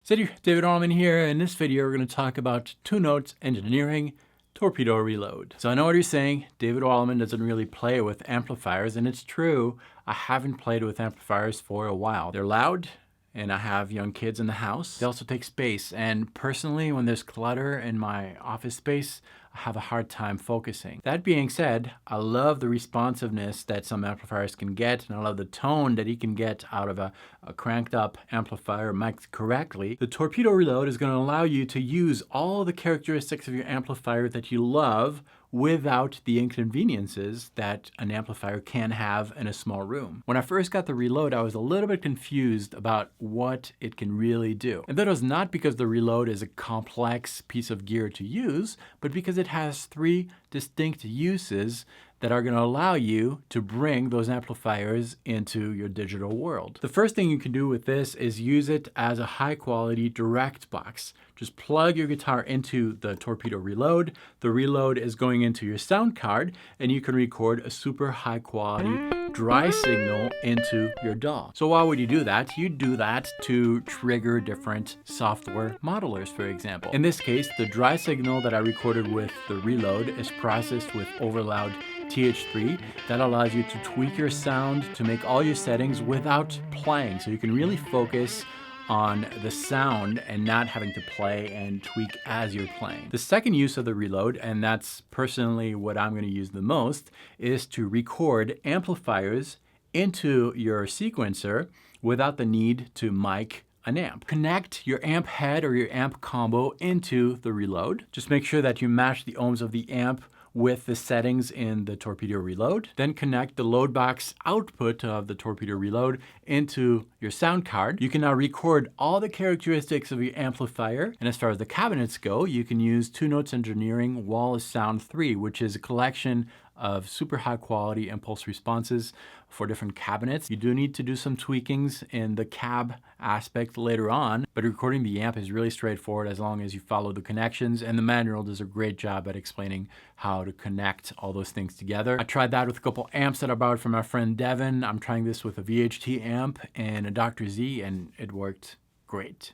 David Wallimann here. In this video, we're going to talk about two notes engineering, Torpedo Reload. So I know what you're saying. David Wallimann doesn't really play with amplifiers, and it's true. I haven't played with amplifiers for a while. They're loud, and I have young kids in the house. They also take space, and personally, when there's clutter in my office space, I have a hard time focusing. That being said, I love the responsiveness that some amplifiers can get, and I love the tone that you can get out of a cranked up amplifier mic'd correctly. The Torpedo Reload is going to allow you to use all the characteristics of your amplifier that you love without the inconveniences that an amplifier can have in a small room. When I first got the Reload, I was a little bit confused about what it can really do. And that was not because the Reload is a complex piece of gear to use, but because it has three distinct uses that are going to allow you to bring those amplifiers into your digital world. The first thing you can do with this is use it as a high quality direct box. Just plug your guitar into the Torpedo Reload. The Reload is going into your sound card, and you can record a super high quality dry signal into your DAW. So why would you do that? You do that to trigger different software modelers, for example. In this case, the dry signal that I recorded with the Reload is processed with overloud TH3. That allows you to tweak your sound to make all your settings without playing. So you can really focus on the sound and not having to play and tweak as you're playing. The second use of the Reload, and that's personally what I'm going to use the most, is to record amplifiers into your sequencer without the need to mic an amp. Connect your amp head or your amp combo into the Reload. Just make sure that you match the ohms of the amp with the settings in the Torpedo Reload. Then connect the load box output of the Torpedo Reload into your sound card. You can now record all the characteristics of your amplifier. And as far as the cabinets go, you can use Two Notes Engineering Wall of Sound 3, which is a collection of super high quality impulse responses for different cabinets. You do need to do some tweakings in the cab aspect later on, but recording the amp is really straightforward as long as you follow the connections, and the manual does a great job at explaining how to connect all those things together. I tried that with a couple amps that I borrowed from my friend Devin. I'm trying this with a VHT amp and a Dr. Z, and it worked great.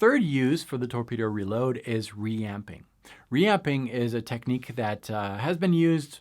Third use for the Torpedo Reload is reamping. Reamping is a technique that has been used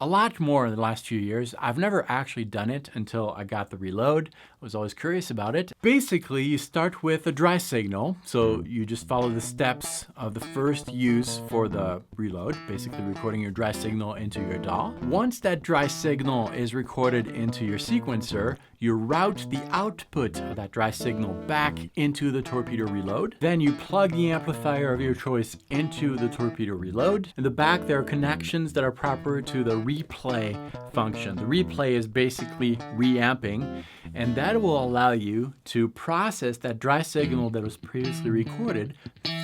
a lot more in the last few years. I've never actually done it until I got the Reload. I was always curious about it. Basically, you start with a dry signal. So you just follow the steps of the first use for the Reload, basically recording your dry signal into your DAW. Once that dry signal is recorded into your sequencer, you route the output of that dry signal back into the Torpedo Reload. Then you plug the amplifier of your choice into the Torpedo Reload. In the back, there are connections that are proper to the replay function. The replay is basically reamping, and that will allow you to process that dry signal that was previously recorded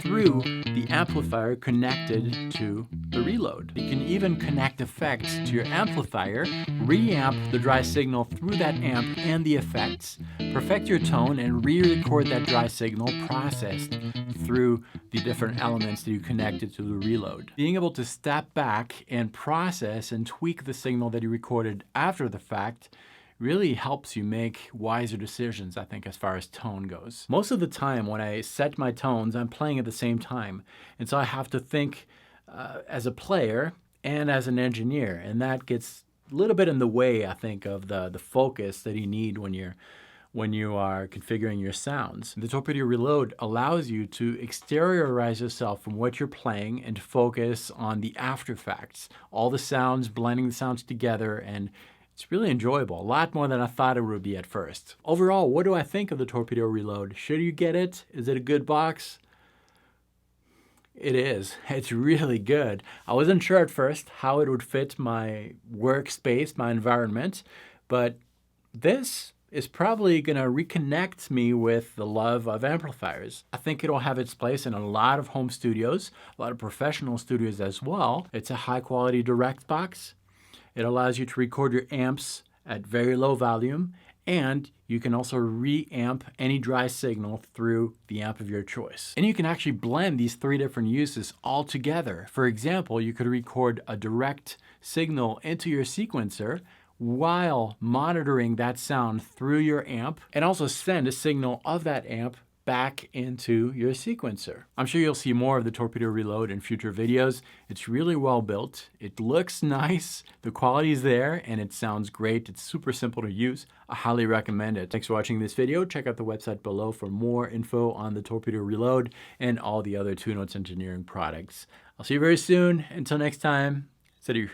through the amplifier connected to the Reload. You can even connect effects to your amplifier, reamp the dry signal through that amp and the effects, perfect your tone, and re-record that dry signal processed through the different elements that you connected to the Reload. Being able to step back and process and tweak the signal that you recorded after the fact really helps you make wiser decisions, I think, as far as tone goes. Most of the time when I set my tones, I'm playing at the same time. And so I have to think as a player and as an engineer. And that gets a little bit in the way, I think, of the focus that you need when you are configuring your sounds. The Torpedo Reload allows you to exteriorize yourself from what you're playing and focus on the after effects, all the sounds, blending the sounds together and It's really enjoyable, a lot more than I thought it would be at first. Overall, what do I think of the Torpedo Reload? Should you get it? Is it a good box? It is. It's really good. I wasn't sure at first how it would fit my workspace, my environment, but this is probably going to reconnect me with the love of amplifiers. I think it'll have its place in a lot of home studios, a lot of professional studios as well. It's a high quality direct box. It allows you to record your amps at very low volume, and you can also reamp any dry signal through the amp of your choice. And you can actually blend these 3 different uses all together. For example, you could record a direct signal into your sequencer while monitoring that sound through your amp, and also send a signal of that amp back into your sequencer. I'm sure you'll see more of the Torpedo Reload in future videos. It's really well built. It looks nice. The quality is there and it sounds great. It's super simple to use. I highly recommend it. Thanks for watching this video. Check out the website below for more info on the Torpedo Reload and all the other 2 Notes engineering products. I'll see you very soon. Until next time, salut.